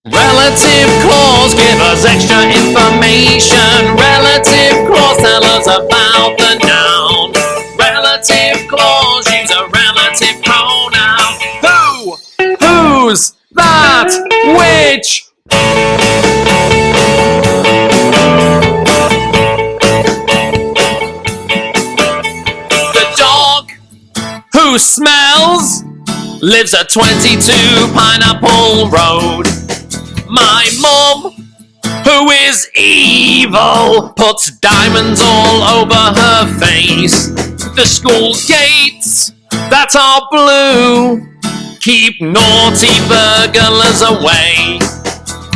Relative clause give us extra information. Relative clause tell us about the noun. Relative clause use a relative pronoun. Who? Whose? That? Which? The dog who smells lives at 22 Pineapple Road. My mum, who is evil, puts diamonds all over her face. The school gates that are blue keep naughty burglars away.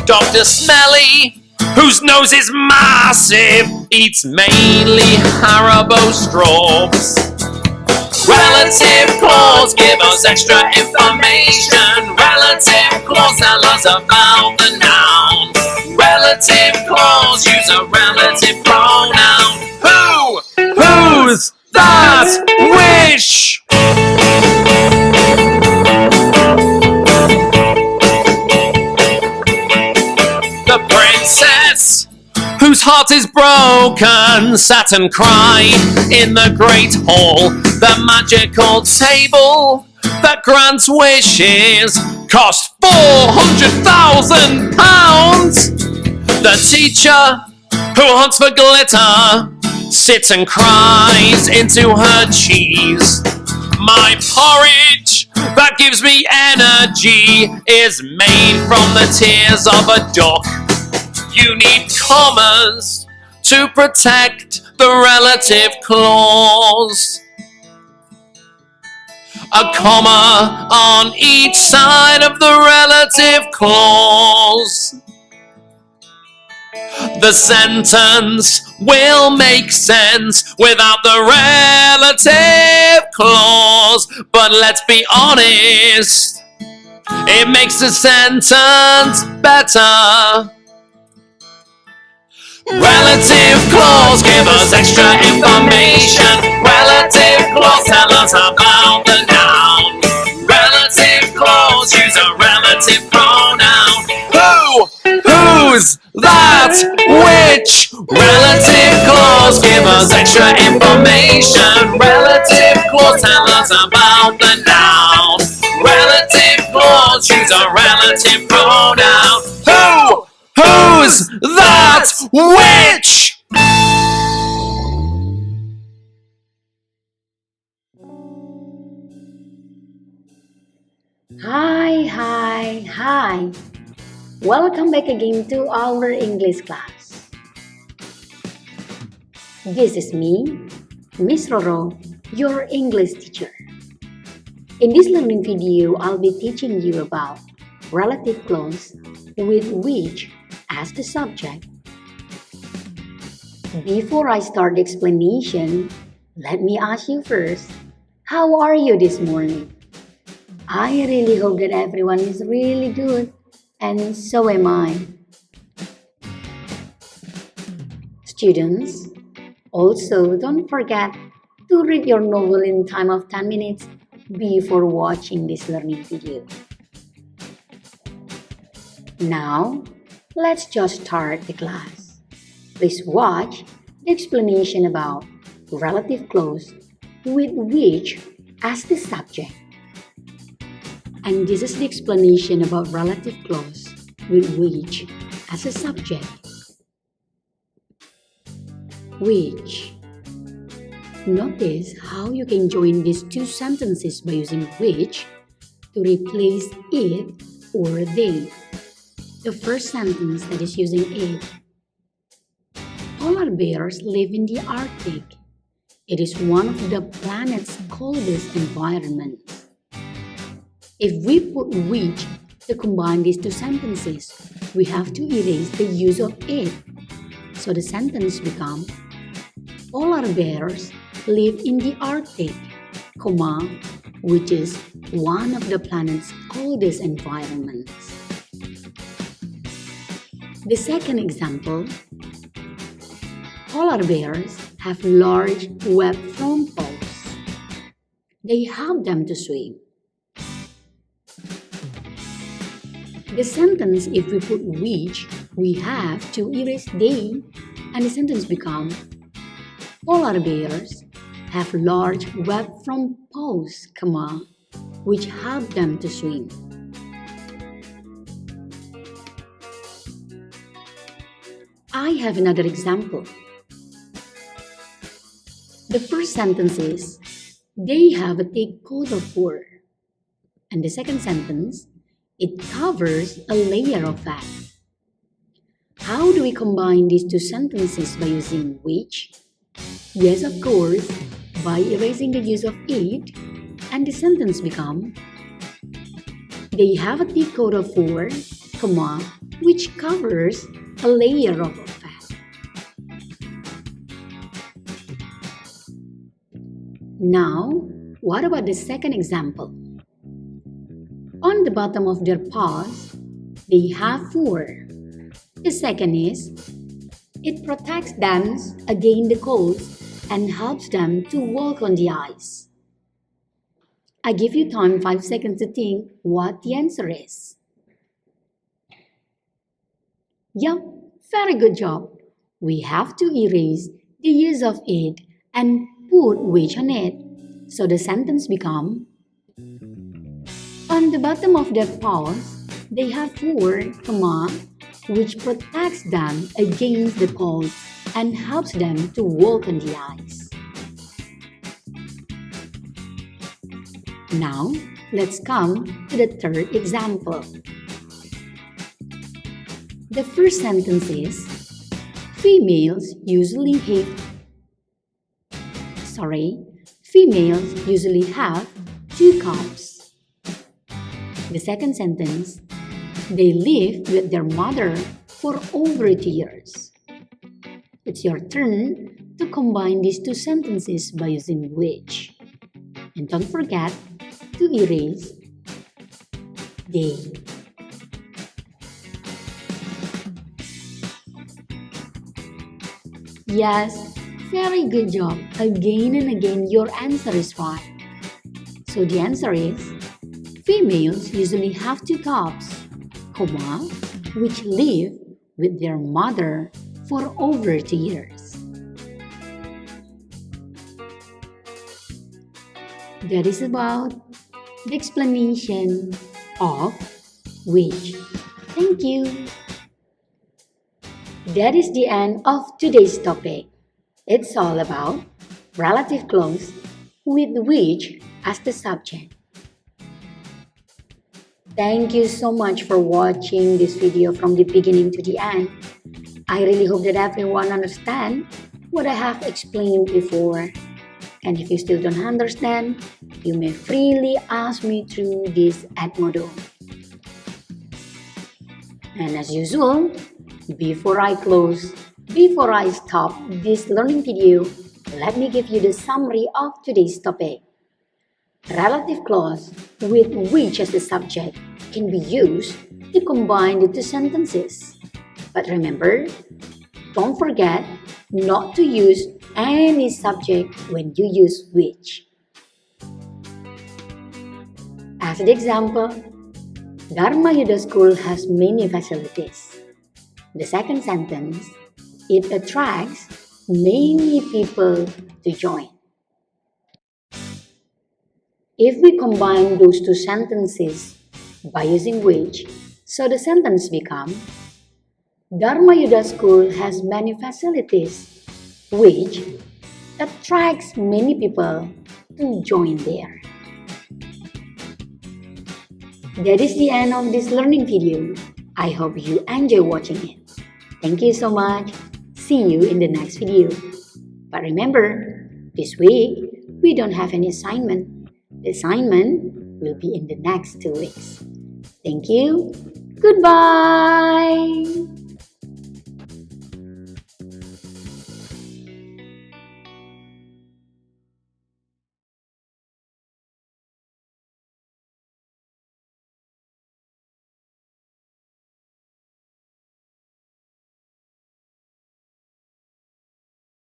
Dr. Smelly, whose nose is massive, eats mainly Haribo straws. Relative clause give us extra information. Relative clause tell us about the noun. Relative clause use a relative pronoun. Who? Whose? That? Which? The princess whose heart is broken sat and cried in the great hall. The magical table that grants wishes cost £400,000. The teacher who hunts for glitter sits and cries into her cheese. My porridge that gives me energy is made from the tears of a duck. You need commas to protect the relative clause. A comma on each side of the relative clause. The sentence will make sense without the relative clause. But let's be honest, it makes the sentence better. Relative clause give us extra information. Relative clause tell us about the noun. Relative clause use a relative pronoun. Who? Whose? That? Which? Relative clause give us extra information. Relative clause tell us about the noun. Relative clause use a relative pronoun. Who? Whose? That? Which? Hi. Welcome back again to our English class. This is me, Miss Roro, your English teacher. In this learning video, I'll be teaching you about relative clause with which as the subject. Before I start the explanation, let me ask you first, how are you this morning? I really hope that everyone is really good, and so am I. Students, also don't forget to read your novel in time of 10 minutes before watching this learning video. Now, let's just start the class. Please watch the explanation about relative clause with which as the subject. And this is the explanation about relative clause with which as a subject. Which. Notice how you can join these two sentences by using which to replace it or they. The first sentence that is using it. Polar bears live in the Arctic. It is one of the planet's coldest environments. If we put which to combine these two sentences, we have to erase the use of it. So the sentence becomes, Polar bears live in the Arctic, which is one of the planet's coldest environments. The second example, polar bears have large web front paws. They help them to swim. The sentence, if we put which, we have to erase they, and the sentence becomes, polar bears have large web front paws, which help them to swim. I have another example. The first sentence is, they have a thick coat of fur. And the second sentence, it covers a layer of fat. How do we combine these two sentences by using which? Yes, of course, by erasing the use of it, and the sentence becomes, they have a thick coat of fur, which covers a layer of fat. Now, what about the second example? On the bottom of their paws, they have fur. The second is, it protects them against the cold and helps them to walk on the ice. I give you time 5 seconds to think what the answer is. Yup, very good job. We have to erase the use of it and put which on it. So the sentence becomes, on the bottom of their paws, they have fur, which protects them against the cold and helps them to walk on the ice. Now, let's come to the third example. The first sentence is, females usually have 2 cubs. The second sentence, they live with their mother for over 2 years. It's your turn to combine these two sentences by using which. And don't forget to erase they. Yes, very good job. Again and again, your answer is right. So the answer is, females usually have 2 cubs, which live with their mother for over 2 years. That is about the explanation of which. Thank you. That is the end of today's topic. It's all about relative clause with which as the subject. Thank you so much for watching this video from the beginning to the end. I really hope that everyone understands what I have explained before. And if you still don't understand, you may freely ask me through this Edmodo. And as usual, before I stop this learning video, let me give you the summary of today's topic. Relative clause with which as the subject can be used to combine the two sentences. But remember, don't forget not to use any subject when you use which. As the example, Dharma Yuda School has many facilities. The second sentence, it attracts many people to join. If we combine those two sentences by using which, so the sentence becomes, Dharma Yuda School has many facilities, which attracts many people to join there. That is the end of this learning video. I hope you enjoy watching it. Thank you so much. See you in the next video. But remember, this week we don't have any assignment. The assignment will be in the next 2 weeks. Thank you. Goodbye.